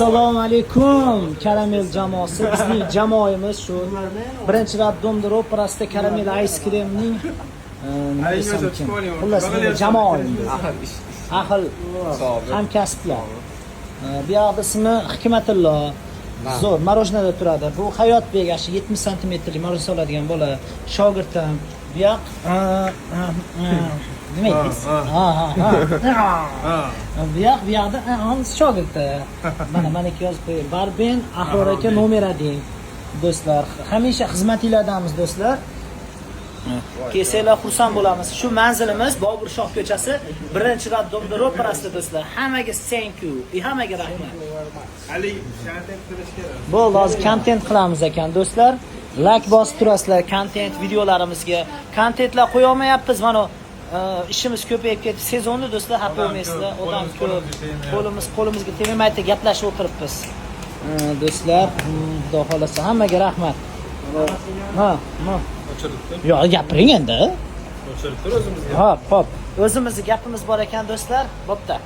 Assalomu alaykum karamel jamoasi. Bizning jamoamiz shu birinchi Raddomda operasida karamel ice creamning xullas jamoamiz. Ahil hamkasblar. Bu yoqda ismi Hikmatillo. Zo'r marojnada turadi. Bu Hayotbek ashi 70 santimetrli maroj soladigan bola. Shogirdim. Bu yoq nima deysiz? Bu yoqda shogirdi. Mana ikki yozib qo'ying. Barben Ahror aka nomer 1 do'stlar. Hamisha xizmatinglardamiz do'stlar. Kelsanglar xursand bo'lamiz. Shu manzilimiz Bobur Shoh ko'chasi, birinchi Raddomda ro'parasida do'stlar. Hammaga thank you. Hammaga rahmat. Ali, content qilish kerak. Bo'ldi, hozir content qilamiz ekan do'stlar. Like bosib turasizlar content videolarimizga. Contentlar qo'ya olmayapmiz. Mana ishimiz ko'payib ketdi. Sezonni do'stlar xafa bo'lmaysizlar. Odam ko'p. Qo'limizga tegmaydi, gaplashib o'tiribmiz. Do'stlar, xudo xolasa hammaga rahmat. Yo'q, gapiring endi. O'chirib tur o'zimizga. Hop. O'zimizning gapimiz bor ekan do'stlar. Bo'pti.